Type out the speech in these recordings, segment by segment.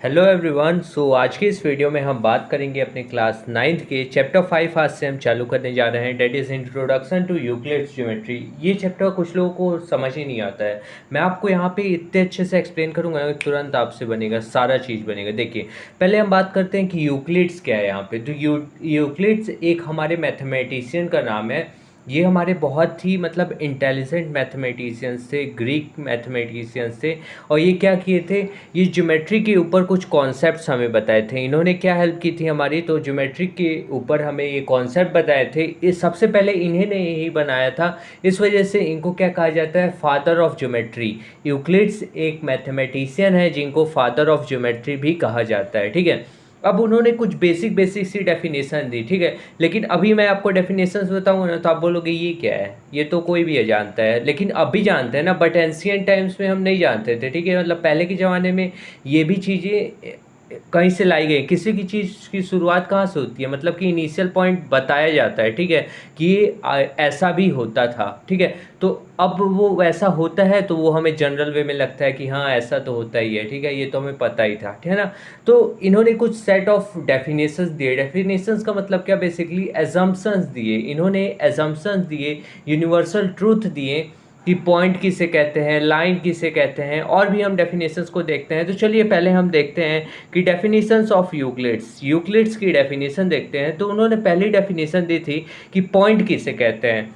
Hello everyone. आज की इस वीडियो में हम बात करेंगे अपने क्लास 9th के चैप्टर 5 आज से हम चालू करने जा रहे हैं, that is introduction to Euclid's geometry. ये चैप्टर कुछ लोगों को समझ ही नहीं आता है। मैं आपको यहाँ पे इतने अच्छे से एक्सप्लेन करूँगा ना, तुरंत आपसे बनेगा, सारा चीज़ बनेगा। देखिए, पहले हम बात करते हैं कि यूक्लिड्स क्या है। यहाँ पे तो यूक्लिड्स एक हमारे मैथमेटिशियन का नाम है। ये हमारे बहुत ही मतलब इंटेलिजेंट मैथमेटिशियंस थे, ग्रीक मैथमेटिशियंस थे। और ये क्या किए थे, ये ज्योमेट्री के ऊपर कुछ कॉन्सेप्ट्स हमें बताए थे। इन्होंने क्या हेल्प की थी हमारी, तो ज्योमेट्री के ऊपर हमें ये कॉन्सेप्ट बताए थे। ये सबसे पहले इन्हीं ने यही बनाया था। इस वजह से इनको क्या कहा जाता है, फादर ऑफ ज्योमेट्री। यूक्लिड्स एक मैथमेटिशियन है जिनको फादर ऑफ ज्योमेट्री भी कहा जाता है। ठीक है, अब उन्होंने कुछ बेसिक सी डेफिनेशन दी। ठीक है, लेकिन अभी मैं आपको डेफिनेशंस बताऊंगा ना, तो आप बोलोगे ये क्या है, ये तो कोई भी है जानता है। लेकिन अभी जानते हैं ना, बट एंशियंट टाइम्स में हम नहीं जानते थे। ठीक है, मतलब पहले के ज़माने में ये भी चीज़ें कहीं से लाई गई। किसी की चीज़ की शुरुआत कहाँ से होती है, मतलब कि इनिशियल पॉइंट बताया जाता है। ठीक है, कि ये ऐसा भी होता था। ठीक है, तो अब वो वैसा होता है तो वो हमें जनरल वे में लगता है कि हाँ ऐसा तो होता ही है। ठीक है, ये तो हमें पता ही था। ठीक है ना। तो इन्होंने कुछ सेट ऑफ डेफिनेशंस दिए। डेफिनेशंस का मतलब क्या, बेसिकली एजम्पशंस दिए। इन्होंने एजम्पशंस दिए, यूनिवर्सल ट्रूथ दिए कि पॉइंट किसे कहते हैं, लाइन किसे कहते हैं, और भी हम डेफिनेशंस को देखते हैं। तो चलिए पहले हम देखते हैं कि डेफिनेशंस ऑफ यूक्लिड्स की डेफिनेशन देखते हैं। तो उन्होंने पहली डेफिनेशन दी थी कि पॉइंट किसे कहते हैं।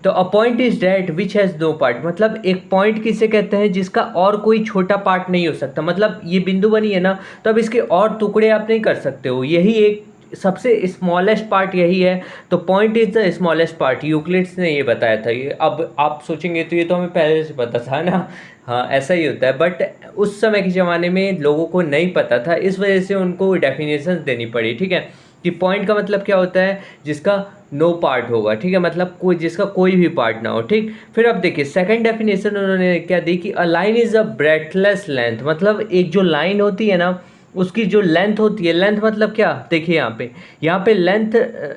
तो a point is that which has no part, मतलब एक पॉइंट किसे कहते हैं जिसका और कोई छोटा पार्ट नहीं हो सकता। मतलब ये बिंदु बनी है ना, तो अब इसके और टुकड़े आप नहीं कर सकते हो। यही एक सबसे स्मॉलेस्ट पार्ट यही है। तो point is the smallest part, Euclid's ने ये बताया था। ये अब आप सोचेंगे तो ये तो हमें पहले से पता था ना। हाँ ऐसा ही होता है, बट उस समय के ज़माने में लोगों को नहीं पता था, इस वजह से उनको डेफिनेशन देनी पड़ी। ठीक है, कि पॉइंट का मतलब क्या होता है, जिसका नो पार्ट होगा। ठीक है, मतलब कोई जिसका कोई भी पार्ट ना हो। ठीक, फिर अब देखिए सेकंड डेफिनेशन उन्होंने क्या दी कि a line is a breathless length. मतलब एक जो लाइन होती है ना, उसकी जो लेंथ होती है, लेंथ मतलब क्या, देखिए यहाँ पे लेंथ,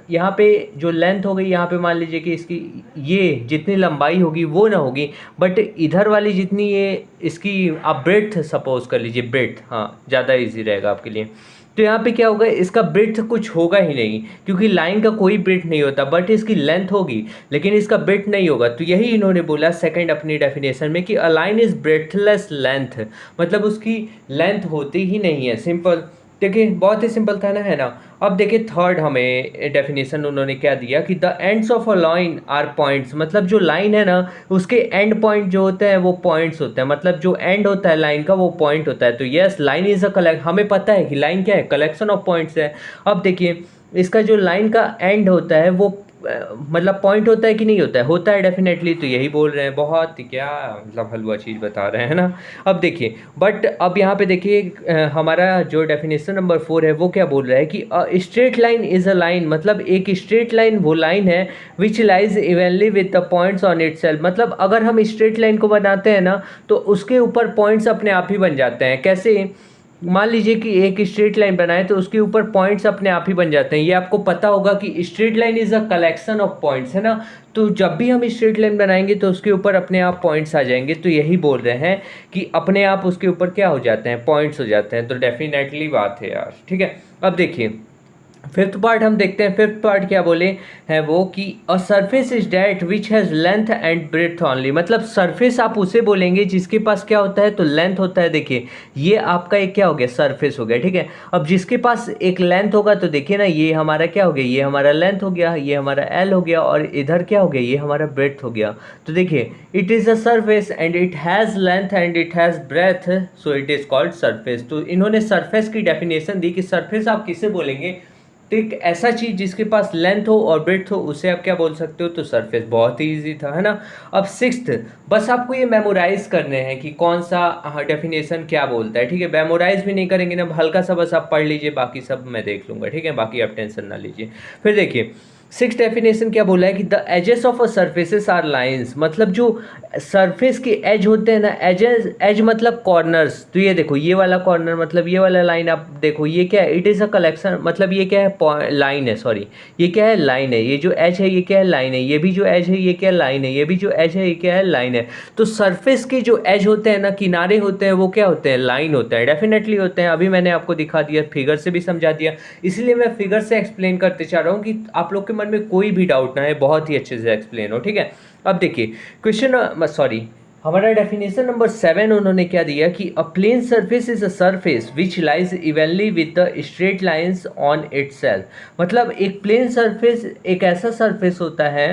यहाँ पे जो लेंथ हो गई, यहाँ पे मान लीजिए कि इसकी ये जितनी लंबाई होगी वो ना होगी, बट इधर वाली जितनी ये इसकी आप ब्रेड्थ सपोज कर लीजिए, ब्रेड्थ, हाँ ज़्यादा इजी रहेगा आपके लिए। तो यहाँ पे क्या होगा, इसका ब्रेड्थ कुछ होगा ही नहीं, क्योंकि लाइन का कोई ब्रेड्थ नहीं होता, बट इसकी लेंथ होगी, लेकिन इसका ब्रेड्थ नहीं होगा। तो यही इन्होंने बोला सेकंड अपनी डेफिनेशन में कि a line is breathless length, मतलब उसकी लेंथ होती ही नहीं है। सिंपल, देखिए बहुत ही सिंपल था ना, है ना। अब देखिए थर्ड हमें डेफिनेशन उन्होंने क्या दिया कि the ends of a line are points, मतलब जो लाइन है ना उसके एंड पॉइंट जो होते हैं वो पॉइंट्स होते हैं। मतलब जो एंड होता है लाइन का वो पॉइंट होता है। तो yes, line is a collect, हमें पता है कि लाइन क्या है, कलेक्शन ऑफ पॉइंट्स है। अब देखिए इसका जो लाइन का एंड होता है वो मतलब पॉइंट होता है कि नहीं होता है, होता है डेफिनेटली। तो यही बोल रहे हैं, बहुत ही क्या मतलब हलवा चीज़ बता रहे हैं ना। अब देखिए, बट अब यहाँ पे देखिए हमारा जो डेफिनेशन नंबर 4 है वो क्या बोल रहा है कि straight line is a line, मतलब एक स्ट्रेट लाइन वो लाइन है which lies evenly with the points on it self. मतलब अगर हम स्ट्रेट लाइन को बनाते हैं ना, तो उसके ऊपर पॉइंट्स अपने आप ही बन जाते हैं। कैसे, मान लीजिए कि एक स्ट्रेट लाइन बनाए तो उसके ऊपर पॉइंट्स अपने आप ही बन जाते हैं। ये आपको पता होगा कि straight line is a collection of points, है ना। तो जब भी हम स्ट्रेट लाइन बनाएंगे तो उसके ऊपर अपने आप पॉइंट्स आ जाएंगे। तो यही बोल रहे हैं कि अपने आप उसके ऊपर क्या हो जाते हैं, पॉइंट्स हो जाते हैं। तो डेफिनेटली बात है यार। ठीक है, अब देखिए फिफ्थ पार्ट हम देखते हैं। फिफ्थ पार्ट क्या बोले हैं वो कि a surface is that which has length and breadth only, मतलब सरफेस आप उसे बोलेंगे जिसके पास क्या होता है, तो लेंथ होता है। देखिए ये आपका एक क्या हो गया, सरफेस हो गया। ठीक है, अब जिसके पास एक लेंथ होगा तो देखिए ना, ये हमारा क्या हो गया, ये हमारा लेंथ हो गया, ये हमारा एल हो गया, और इधर क्या हो गया, ये हमारा ब्रेड्थ हो गया। तो देखिए it is a surface and it has length and it has breadth, so it is called surface. तो इन्होंने सरफेस की डेफिनेशन दी कि सरफेस आप किसे बोलेंगे, तो एक ऐसा चीज़ जिसके पास लेंथ हो और ब्रेड्थ हो उसे आप क्या बोल सकते हो, तो सरफेस। बहुत ही इजी था, है ना। अब सिक्स्थ, बस आपको ये मेमोराइज करने हैं कि कौन सा डेफिनेशन क्या बोलता है। ठीक है, मेमोराइज भी नहीं करेंगे ना, हल्का सा बस आप पढ़ लीजिए, बाकी सब मैं देख लूँगा। ठीक है, बाकी आप टेंशन ना लीजिए। फिर देखिए सिक्स डेफिनेशन क्या बोला है कि the edges of a surfaces are lines, मतलब जो सरफेस के एज होते हैं ना, एजेस, एज मतलब कॉर्नर्स। तो ये देखो ये वाला कॉर्नर मतलब ये वाला लाइन, आप देखो ये क्या है, इट इज़ अ कलेक्शन, मतलब ये क्या है, लाइन है, सॉरी ये क्या है, लाइन है। ये जो एज है ये क्या है, लाइन है। ये भी जो एज है ये क्या है, लाइन है। ये भी जो एज है ये क्या है, लाइन है। तो सरफेस के जो एज होते हैं ना, किनारे होते हैं, वो क्या होते हैं, लाइन होते हैं, डेफिनेटली होते हैं। अभी मैंने आपको दिखा दिया, फिगर से भी समझा दिया, इसलिए मैं फिगर से एक्सप्लेन करते चाह रहा हूँ कि आप लोग के मन में कोई भी डाउट ना है, बहुत ही अच्छे से एक्सप्लेन हो, ठीक है। अब देखिए क्वेश्चन, सॉरी, हमारा डेफिनेशन नंबर 7 उन्होंने क्या दिया कि a plane surface is a surface which lies evenly with the straight lines on itself. मतलब एक प्लेन सरफेस एक ऐसा सरफेस होता है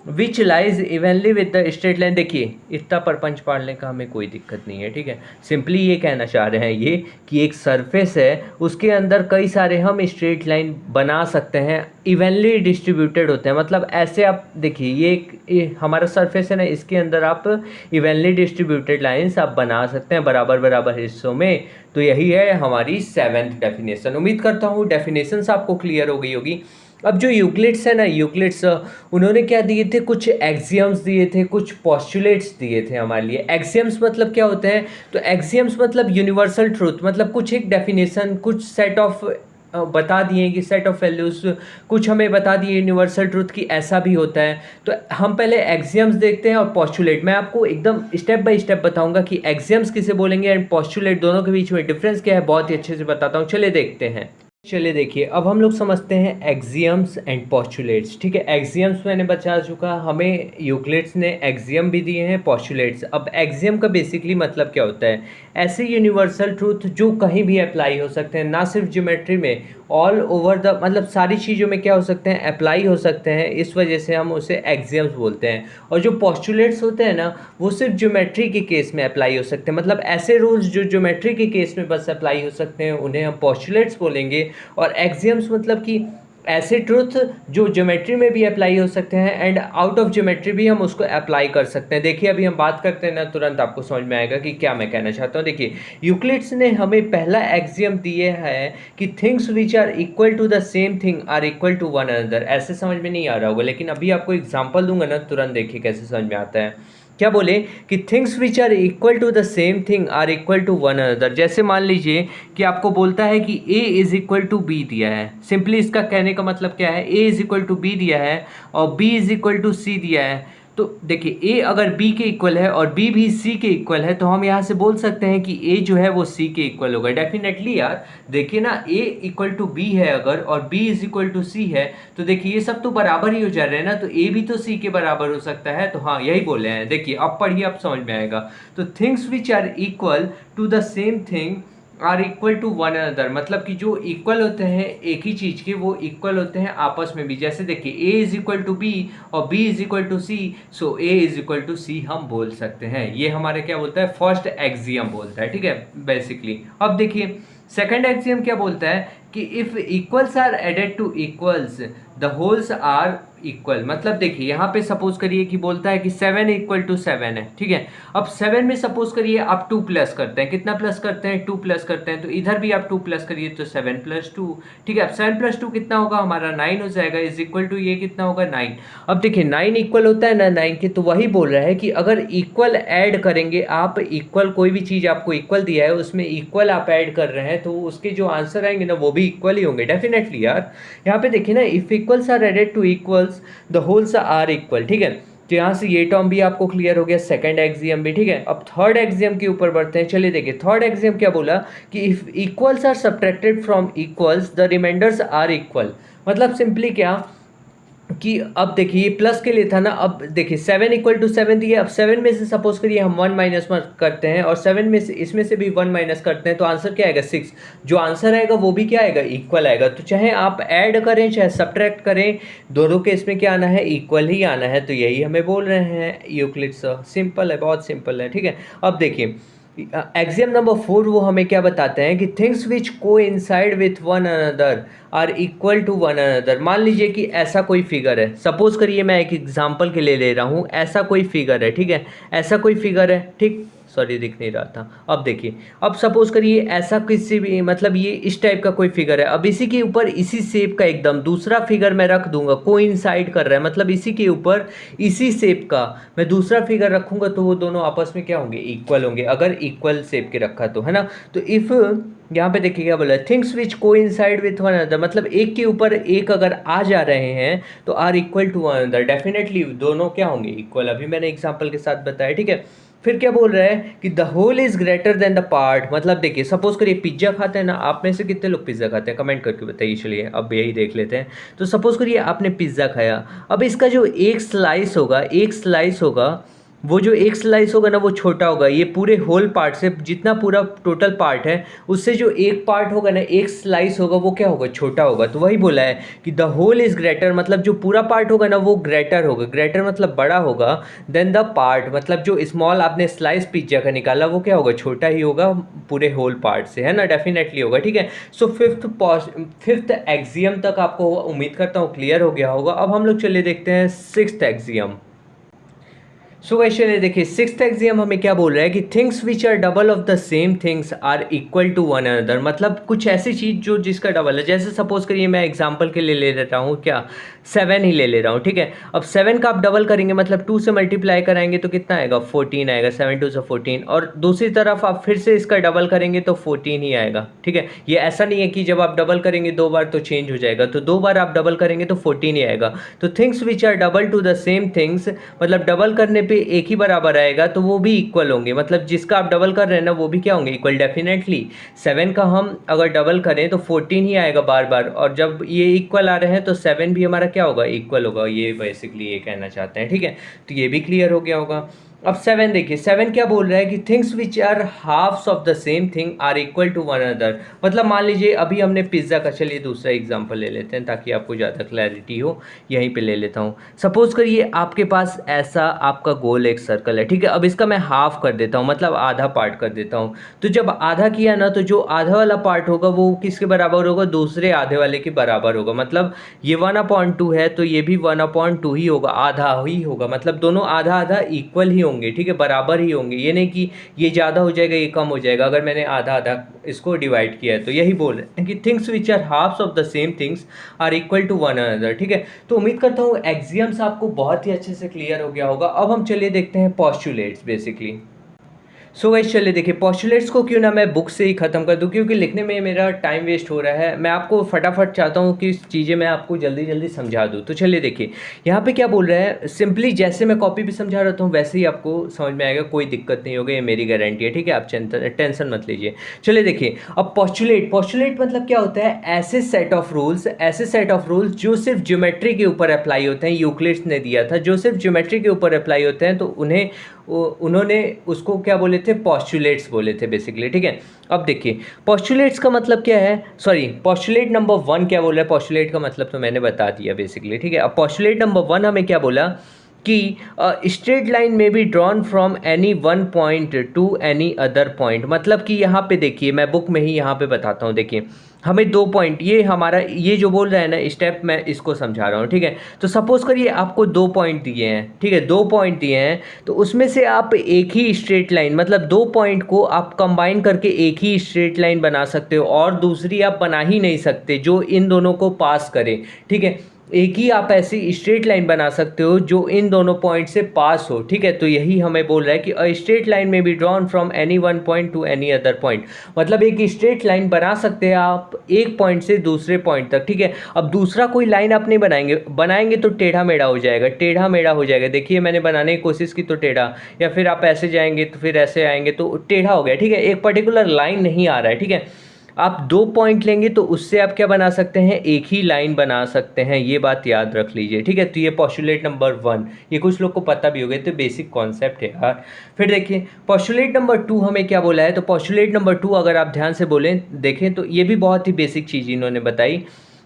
which lies evenly with the straight line. देखिए इतना परपंच पाड़ने का हमें कोई दिक्कत नहीं है, ठीक है। सिंपली ये कहना चाह रहे हैं ये कि एक सरफेस है, उसके अंदर कई सारे हम स्ट्रेट लाइन बना सकते हैं, इवनली डिस्ट्रीब्यूटेड होते हैं। मतलब ऐसे आप देखिए ये हमारा सरफेस है ना, इसके अंदर आप इवनली डिस्ट्रीब्यूटेड लाइंस आप बना सकते हैं बराबर बराबर हिस्सों में। तो यही है हमारी 7th डेफिनेशन। उम्मीद करता हूँ डेफिनेशंस आपको क्लियर हो गई होगी। अब जो यूक्लिड्स है ना, यूक्लिड्स उन्होंने क्या दिए थे, कुछ एक्सियम्स दिए थे, कुछ पोस्टुलेट्स दिए थे हमारे लिए। एक्सियम्स मतलब क्या होते हैं, तो एक्सियम्स मतलब यूनिवर्सल ट्रूथ, मतलब कुछ एक डेफिनेशन, कुछ सेट ऑफ बता दिए कि सेट ऑफ वैल्यूज़ कुछ हमें बता दिए यूनिवर्सल ट्रूथ की ऐसा भी होता है। तो हम पहले एक्सियम्स देखते हैं और पोस्टुलेट। मैं आपको एकदम स्टेप बाय स्टेप बताऊंगा कि एक्सियम्स किसे बोलेंगे एंड पोस्टुलेट, दोनों के बीच में डिफरेंस क्या है, बहुत ही अच्छे से बताता हूँ। चलिए देखते हैं। चलिए देखिए, अब हम लोग समझते हैं एक्सियम्स एंड पोस्टुलेट्स, ठीक है। एक्सियम्स मैंने बता चुका, हमें यूक्लिड्स ने एक्सियम भी दिए हैं, पोस्टुलेट्स। अब एक्सियम का बेसिकली मतलब क्या होता है, ऐसे यूनिवर्सल ट्रूथ जो कहीं भी अप्लाई हो सकते हैं, ना सिर्फ ज्योमेट्री में, ऑल ओवर द, मतलब सारी चीज़ों में क्या हो सकते हैं, अप्लाई हो सकते हैं। इस वजह से हम उसे एक्सियम्स बोलते हैं। और जो पोस्टुलेट्स होते हैं ना, वो सिर्फ ज्योमेट्री के केस में अप्लाई हो सकते हैं, मतलब ऐसे रूल्स जो ज्योमेट्री के केस में बस अप्लाई हो सकते हैं, उन्हें हम पोस्टुलेट्स बोलेंगे। और एक्सियम्स मतलब कि ऐसे ट्रुथ जो ज्योमेट्री में भी अप्लाई हो सकते हैं एंड आउट ऑफ ज्योमेट्री भी हम उसको अप्लाई कर सकते हैं। देखिए अभी हम बात करते हैं ना, तुरंत आपको समझ में आएगा कि क्या मैं कहना चाहता हूँ। देखिए यूक्लिड्स ने हमें पहला एक्सियम दिए है कि things which are equal to the same thing are equal to one another. ऐसे समझ में नहीं आ रहा होगा, लेकिन अभी आपको एग्जाम्पल दूंगा ना, तुरंत देखिए कैसे समझ में आता है। क्या बोले कि things which are equal to the same thing are equal to one another. जैसे मान लीजिए कि आपको बोलता है कि a is equal to b दिया है। सिंपली इसका कहने का मतलब क्या है, a is equal to b दिया है और b is equal to c दिया है। तो देखिए a अगर b के इक्वल है और b भी c के इक्वल है, तो हम यहाँ से बोल सकते हैं कि a जो है वो c के इक्वल होगा। डेफिनेटली यार देखिए ना, a इक्वल टू b है अगर और b is equal to c है, तो देखिए ये सब तो बराबर ही हो जा रहे हैं ना, तो a भी तो c के बराबर हो सकता है। तो हाँ यही बोले हैं। देखिए अब पढ़िए, अब समझ में आएगा। तो things which are equal to the same thing are equal to one another, मतलब कि जो इक्वल होते हैं एक ही चीज़ के, वो इक्वल होते हैं आपस में भी। जैसे देखिए a is equal to B और b is equal to C, so a is equal to C हम बोल सकते हैं। ये हमारे क्या बोलता है, फर्स्ट एक्सियम बोलता है, ठीक है बेसिकली। अब देखिए सेकंड एक्सियम क्या बोलता है कि if equals are added to equals the wholes are equal. मतलब देखिए यहाँ पे सपोज करिए कि बोलता है कि 7 इक्वल टू 7 है, ठीक है। अब 7 में सपोज करिए आप 2 प्लस करते हैं, कितना प्लस करते हैं, 2 प्लस करते हैं। तो इधर भी आप 2 प्लस करिए तो 7 प्लस 2, ठीक है। अब 7 प्लस 2 कितना होगा हमारा, 9 हो जाएगा, इज इक्वल टू ये कितना होगा, 9। अब देखिए 9 इक्वल होता है ना 9 के, तो वही बोल रहा है कि अगर इक्वल ऐड करेंगे आप, इक्वल कोई भी चीज़ आपको इक्वल दिया है उसमें इक्वल आप ऐड कर रहे हैं, तो उसके जो आंसर आएंगे ना वो भी इक्वल ही होंगे डेफिनेटली यार। यहाँ पे देखिए ना, if equals are added to equals the wholes are equal, ठीक है। तो यहाँ से ये टर्म भी आपको क्लियर हो गया, सेकंड एक्सियम भी, ठीक है। अब थर्ड एक्सियम के ऊपर बढ़ते हैं। चलिए देखिए थर्ड एक्सियम क्या बोला कि if equals are subtracted from equals the remainders are equal. मतलब सिंपली क्या कि अब देखिए प्लस के लिए था ना, अब देखिए 7 इक्वल टू 7 दिए। अब 7 में से सपोज करिए हम 1 माइनस करते हैं और 7 में से इसमें से भी 1 माइनस करते हैं, तो आंसर क्या आएगा, 6। जो आंसर आएगा वो भी क्या आएगा, इक्वल आएगा। तो चाहे आप ऐड करें चाहे सब्ट्रैक्ट करें, दोनों के इसमें क्या आना है, इक्वल ही आना है। तो यही हमें बोल रहे हैं यूक्लिड्स। सिंपल है, बहुत सिंपल है, ठीक है। अब देखिए एक्सियम नंबर 4 वो हमें क्या बताते हैं कि things which coincide with one another are equal to one another. मान लीजिए कि ऐसा कोई फिगर है, सपोज करिए मैं एक एग्जांपल के लिए ले रहा हूँ, ऐसा कोई फिगर है, ठीक है, ऐसा कोई फिगर है, ठीक। सॉरी दिख नहीं रहा था। अब देखिए, अब सपोज करिए ऐसा किसी भी मतलब ये इस टाइप का कोई फिगर है, अब इसी के ऊपर इसी शेप का एकदम दूसरा फिगर मैं रख दूंगा, कोइंसाइड कर रहा है, मतलब इसी के ऊपर इसी शेप का मैं दूसरा फिगर रखूंगा तो वो दोनों आपस में क्या होंगे, इक्वल होंगे, अगर इक्वल शेप के रखा तो, है ना। तो इफ यहाँ पे देखिए क्या बोला है, things which coincide with one another, मतलब एक के ऊपर एक अगर आ जा रहे हैं तो are equal to one another, definitely दोनों क्या होंगे, इक्वल। अभी मैंने एग्जांपल के साथ बताया, ठीक है। फिर क्या बोल रहा है कि the whole is greater than the part, मतलब देखिए सपोज करिए पिज्जा खाते हैं ना, आप में से कितने लोग पिज्जा खाते हैं, कमेंट करके बताइए। चलिए अब यही देख लेते हैं। तो सपोज करिए आपने पिज्जा खाया, अब इसका जो एक स्लाइस होगा, वो जो एक स्लाइस होगा ना वो छोटा होगा, ये पूरे होल पार्ट से जितना पूरा टोटल पार्ट है उससे जो एक पार्ट होगा ना, एक स्लाइस होगा, वो क्या होगा, छोटा होगा। तो वही बोला है कि द होल इज ग्रेटर, मतलब जो पूरा पार्ट होगा ना वो ग्रेटर होगा, ग्रेटर मतलब बड़ा होगा, देन द पार्ट मतलब जो स्मॉल आपने स्लाइस पिज्जा का निकाला वो क्या होगा, छोटा ही होगा पूरे होल पार्ट से, है ना, डेफिनेटली होगा, ठीक है। सो फिफ्थ एक्सियम तक आपको उम्मीद करता हूँ क्लियर हो गया होगा। अब हम लोग चलिए देखते हैं सिक्स्थ एक्सियम। सो वैसे देखिए सिक्स्थ एक्सियम हमें क्या बोल रहा है कि things which are double of the same things are equal to one another, मतलब कुछ ऐसी चीज़ जो जिसका डबल है। जैसे सपोज करिए मैं एग्जांपल के लिए ले लेता हूँ क्या, 7 ही ले रहा हूँ, ठीक है। अब 7 का आप डबल करेंगे मतलब 2 से मल्टीप्लाई कराएंगे तो कितना आएगा, 14 आएगा, 7 2 से 14। और दूसरी तरफ आप फिर से इसका डबल करेंगे तो 14 ही आएगा, ठीक है। ये ऐसा नहीं है कि जब आप डबल करेंगे 2 बार तो चेंज हो जाएगा, तो 2 बार आप डबल करेंगे तो 14 ही आएगा। तो things which are double to the same things, मतलब डबल करने पे एक ही बराबर आएगा तो वो भी इक्वल होंगे, मतलब जिसका आप डबल कर रहे हैं ना वो भी क्या होंगे, इक्वल। डेफिनेटली 7 का हम अगर डबल करें तो 14 ही आएगा बार बार, और जब ये इक्वल आ रहे हैं तो 7 भी हमारा क्या होगा, इक्वल होगा। ये बेसिकली ये कहना चाहते हैं, ठीक है। तो ये भी क्लियर हो गया होगा। अब 7 देखिए, 7 क्या बोल रहा है कि things which are halves of the same thing are equal to one another, मतलब मान लीजिए अभी हमने पिज्ज़ा का, चलिए दूसरा एग्जांपल ले लेते हैं ताकि आपको ज़्यादा क्लैरिटी हो। यहीं पे ले लेता हूँ। सपोज करिए आपके पास ऐसा आपका गोल एक सर्कल है, ठीक है। अब इसका मैं हाफ कर देता हूँ, मतलब आधा पार्ट कर देता हूँ। तो जब आधा किया ना तो जो आधा वाला पार्ट होगा वो किसके बराबर होगा, दूसरे आधे वाले के बराबर होगा। मतलब ये 1/2 है तो ये भी 1/2 ही होगा, आधा ही होगा, मतलब दोनों आधा आधा इक्वल ही होंगे, ठीक है, बराबर ही होंगे। ये नहीं कि ये ज़्यादा हो जाएगा ये कम हो जाएगा अगर मैंने आधा आधा इसको डिवाइड किया है। तो यही बोल रहे हैं कि things which are halves of the same things are equal to one another, ठीक है। तो उम्मीद करता हूँ एक्सियम्स आपको बहुत ही अच्छे से क्लियर हो गया होगा। अब हम चलिए देखते हैं पोस्टुलेट्स बेसिकली। सो गाइस चलिए देखिए, पोस्टुलेट्स को क्यों ना मैं बुक से ही ख़त्म कर दूं, क्योंकि लिखने में मेरा टाइम वेस्ट हो रहा है। मैं आपको फटाफट चाहता हूं कि चीज़ें मैं आपको जल्दी जल्दी समझा दूं। तो चलिए देखिए, यहाँ पे क्या बोल रहा है, सिंपली जैसे मैं कॉपी पे समझा रहा हूँ वैसे ही आपको समझ में आएगा, कोई दिक्कत नहीं होगी, ये मेरी गारंटी है, ठीक है। आप टेंशन मत लीजिए। चलिए देखिए, अब पोस्टुलेट मतलब क्या होता है, ऐसे सेट ऑफ रूल्स जो सिर्फ ज्योमेट्री के ऊपर अप्लाई होते हैं। यूक्लिड्स ने दिया था, जो सिर्फ ज्योमेट्री के ऊपर अप्लाई होते हैं, तो उन्होंने उसको क्या बोले थे, पोस्टुलेट्स बोले थे बेसिकली, ठीक है। अब देखिए पोस्टुलेट्स का मतलब क्या है, सॉरी पोस्टुलेट नंबर 1 क्या बोल रहा है, पोस्टुलेट का मतलब तो मैंने बता दिया बेसिकली, ठीक है। अब पोस्टुलेट नंबर 1 हमें क्या बोला कि स्ट्रेट लाइन में be drawn from any one point two any other point, मतलब कि यहाँ पे देखिए मैं बुक में ही यहाँ पे बताता हूँ। देखिए हमें 2 पॉइंट, ये हमारा ये जो बोल रहा है ना स्टेप, मैं इसको समझा रहा हूँ, ठीक है। तो सपोज करिए आपको 2 पॉइंट दिए हैं, ठीक है, 2 पॉइंट दिए हैं, तो उसमें से आप एक ही स्ट्रेट लाइन, मतलब 2 पॉइंट को आप कंबाइन करके एक ही स्ट्रेट लाइन बना सकते हो, और दूसरी आप बना ही नहीं सकते जो इन दोनों को पास करे, ठीक है। एक ही आप ऐसी स्ट्रेट लाइन बना सकते हो जो इन दोनों पॉइंट से पास हो, ठीक है। तो यही हमें बोल रहा है कि अ स्ट्रेट लाइन में be drawn from any one point two any other point, मतलब एक स्ट्रेट लाइन बना सकते हैं आप एक पॉइंट से दूसरे पॉइंट तक, ठीक है। अब दूसरा कोई लाइन आप नहीं बनाएंगे तो टेढ़ा मेढ़ा हो जाएगा, देखिए मैंने बनाने की कोशिश की तो टेढ़ा, या फिर आप ऐसे जाएंगे तो फिर ऐसे आएंगे तो टेढ़ा हो गया, ठीक है। एक पर्टिकुलर लाइन नहीं आ रहा है, ठीक है। आप 2 पॉइंट लेंगे तो उससे आप क्या बना सकते हैं, एक ही लाइन बना सकते हैं, ये बात याद रख लीजिए, ठीक है। तो ये पोस्टुलेट नंबर 1, ये कुछ लोग को पता भी हो गया, तो बेसिक कॉन्सेप्ट है यार। फिर देखिए पोस्टुलेट नंबर 2 हमें क्या बोला है, तो पोस्टुलेट नंबर 2 अगर आप ध्यान से देखें तो ये भी बहुत ही बेसिक चीज़ इन्होंने बताई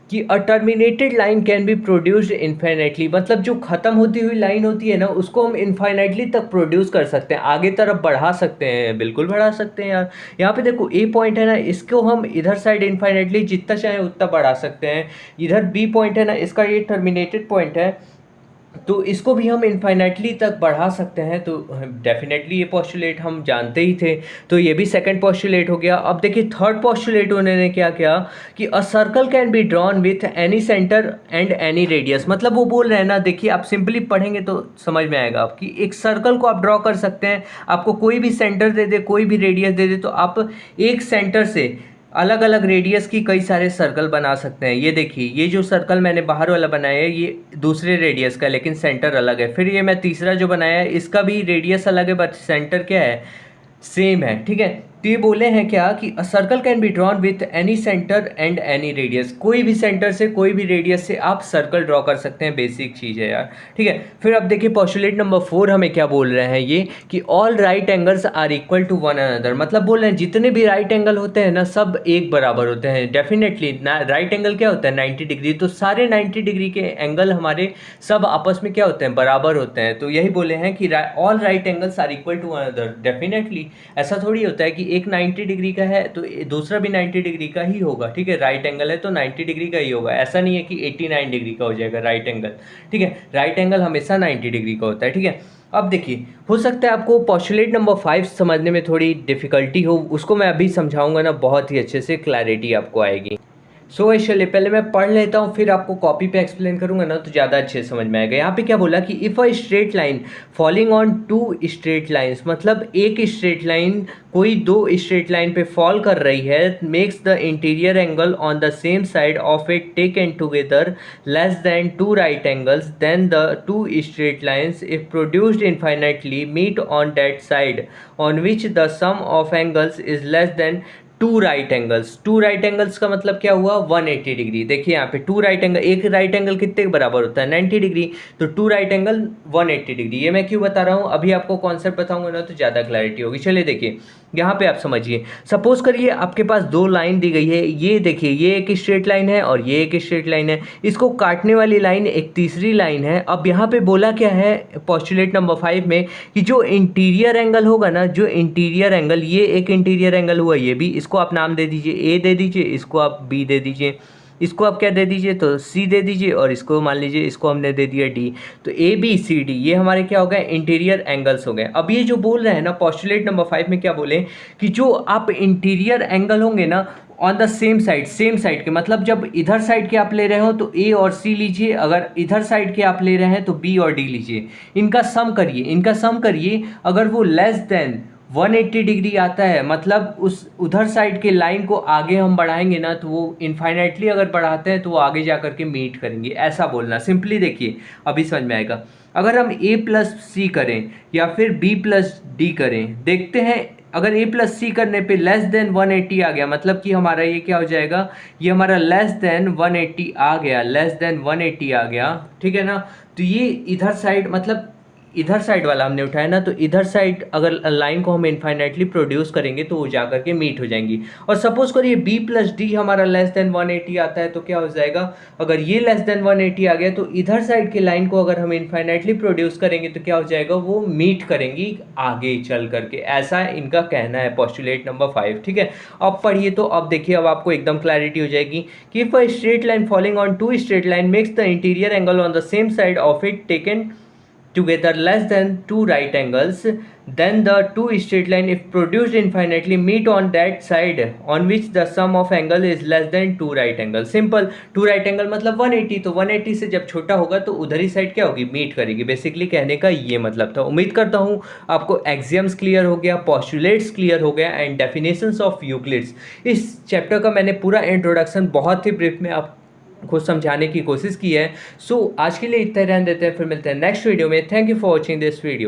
कि a terminated line can be produced infinitely, मतलब जो ख़त्म होती हुई लाइन होती है ना उसको हम इन्फाइनाइटली तक प्रोड्यूस कर सकते हैं, आगे तरफ बढ़ा सकते हैं, बिल्कुल बढ़ा सकते हैं यार। यहाँ पे देखो ए पॉइंट है ना, इसको हम इधर साइड इन्फाइनाइटली जितना चाहें उतना बढ़ा सकते हैं। इधर बी पॉइंट है ना, इसका ये टर्मिनेटेड पॉइंट है, तो इसको भी हम इनफाइनाइटली तक बढ़ा सकते हैं। तो डेफिनेटली ये पोस्टुलेट हम जानते ही थे। तो ये भी सेकंड पोस्टुलेट हो गया। अब देखिए थर्ड पोस्टुलेट उन्होंने क्या किया कि a circle can be drawn with any centre and any radius. मतलब वो बोल रहे हैं ना, देखिए आप सिंपली पढ़ेंगे तो समझ में आएगा आपकी, एक सर्कल को आप ड्रॉ कर सकते हैं, आपको कोई भी सेंटर दे दे, कोई भी रेडियस दे दे, तो आप एक सेंटर से अलग अलग रेडियस की कई सारे सर्कल बना सकते हैं। ये देखिए, ये जो सर्कल मैंने बाहर वाला बनाया है ये दूसरे रेडियस का है, लेकिन सेंटर अलग है। फिर ये मैं तीसरा जो बनाया है इसका भी रेडियस अलग है बट सेंटर क्या है, सेम है। ठीक है, तो ये बोले हैं क्या कि a circle can be drawn with any centre and any radius. कोई भी सेंटर से कोई भी रेडियस से आप सर्कल ड्रॉ कर सकते हैं। बेसिक चीज़ है यार। ठीक है, फिर अब देखिए पोस्टुलेट नंबर 4 हमें क्या बोल रहे हैं ये कि all right angles are equal to one another. मतलब बोल रहे हैं जितने भी राइट एंगल होते हैं ना सब एक बराबर होते हैं। डेफिनेटली राइट एंगल क्या होता है, 90 डिग्री। तो सारे 90 डिग्री के एंगल हमारे सब आपस में क्या होते हैं, बराबर होते हैं। तो यही बोले हैं कि all right angles are equal to one another. Definitely ऐसा थोड़ी होता है कि एक 90 डिग्री का है तो दूसरा भी 90 डिग्री का ही होगा। ठीक है, राइट एंगल है तो 90 डिग्री का ही होगा। ऐसा नहीं है कि 89 डिग्री का हो जाएगा राइट एंगल। ठीक है, राइट एंगल हमेशा 90 डिग्री का होता है। ठीक है, अब देखिए हो सकता है आपको पोस्टुलेट नंबर 5 समझने में थोड़ी डिफिकल्टी हो, उसको मैं अभी समझाऊंगा ना, बहुत ही अच्छे से क्लैरिटी आपको आएगी। सो चलिए पहले मैं पढ़ लेता हूँ, फिर आपको कॉपी पे एक्सप्लेन करूंगा ना तो ज़्यादा अच्छे से समझ में आएगा। यहाँ पे क्या बोला कि if a straight line falling on two straight lines, मतलब एक स्ट्रेट लाइन कोई दो स्ट्रेट लाइन पे फॉल कर रही है, makes the interior angle on the same side of it taken together less than two right angles, then the two straight lines if produced infinitely meet on that side on which the sum of angles is less than two right angles. Two right angles का मतलब क्या हुआ, 180 डिग्री। देखिए यहाँ पे two right angle, एक right angle कितने के बराबर होता है, 90 डिग्री। तो टू राइट एंगल 180 डिग्री। ये मैं क्यों बता रहा हूँ, अभी आपको कॉन्सेप्ट बताऊंगा ना तो ज़्यादा क्लैरिटी होगी। चलिए देखिए यहाँ पे आप समझिए, सपोज करिए आपके पास दो लाइन दी गई है। ये देखिए ये एक स्ट्रेट लाइन है और ये एक स्ट्रेट लाइन है, इसको काटने वाली लाइन एक तीसरी लाइन है। अब यहाँ पे बोला क्या है पोस्टुलेट नंबर 5 में कि जो इंटीरियर एंगल होगा ना, जो इंटीरियर एंगल, ये एक इंटीरियर एंगल हुआ, ये भी, इसको आप नाम दे दीजिए ए दे दीजिए, इसको आप बी दे दीजिए, इसको आप क्या दे दीजिए तो सी दे दीजिए, और इसको मान लीजिए इसको हमने दे दिया डी। तो ए बी सी डी ये हमारे क्या हो गए, इंटीरियर एंगल्स हो गए। अब ये जो बोल रहे हैं ना पोस्टुलेट नंबर 5 में क्या बोले कि जो आप इंटीरियर एंगल होंगे ना on the same side, same side के, मतलब जब इधर साइड के आप ले रहे हो तो ए और सी लीजिए, अगर इधर साइड के आप ले रहे हैं तो बी और डी लीजिए। इनका सम करिए, इनका सम करिए। अगर वो लेस देन 180 डिग्री आता है, मतलब उस उधर साइड के लाइन को आगे हम बढ़ाएंगे ना तो वो इनफाइनाइटली अगर बढ़ाते हैं तो वो आगे जा करके मीट करेंगे, ऐसा बोलना। सिंपली देखिए अभी समझ में आएगा। अगर हम a प्लस सी करें या फिर b प्लस डी करें, देखते हैं अगर a प्लस सी करने पे लेस देन 180 आ गया, मतलब कि हमारा ये क्या हो जाएगा, ये हमारा लेस देन 180 आ गया, लेस देन 180 आ गया। ठीक है ना, तो ये इधर साइड, मतलब इधर साइड वाला हमने उठाया ना, तो इधर साइड अगर लाइन को हम इनफाइनाइटली प्रोड्यूस करेंगे तो वो जा करके मीट हो जाएंगी। और सपोज करिए b प्लस डी हमारा लेस देन 180 आता है तो क्या हो जाएगा, अगर ये लेस देन 180 आ गया तो इधर साइड की लाइन को अगर हम इनफाइनाइटली प्रोड्यूस करेंगे तो क्या हो जाएगा, वो मीट करेंगी आगे चल करके। ऐसा इनका कहना है पोस्टुलेट नंबर 5। ठीक है, अब पढ़िए तो अब देखिए अब आपको एकदम क्लैरिटी हो जाएगी कि if a straight line following on two straight line makes the interior angle on the same side of it taken together less than two right angles, then the two straight line if produced infinitely meet on that side on which the sum of angle is less than two right angle। Simple, two right angle मतलब 180, तो 180 से जब छोटा होगा तो उधर ही side क्या होगी, मीट करेगी। बेसिकली कहने का ये मतलब था। उम्मीद करता हूँ आपको एक्सियम्स क्लियर हो गया, पोस्टुलेट्स क्लियर हो गया एंड डेफिनेशंस ऑफ यूक्लिड्स। इस चैप्टर का मैंने पूरा इंट्रोडक्शन बहुत ही ब्रीफ में आप को समझाने की कोशिश की है। सो आज के लिए इतना रहने देते हैं, फिर मिलते हैं नेक्स्ट वीडियो में। Thank you for watching this video.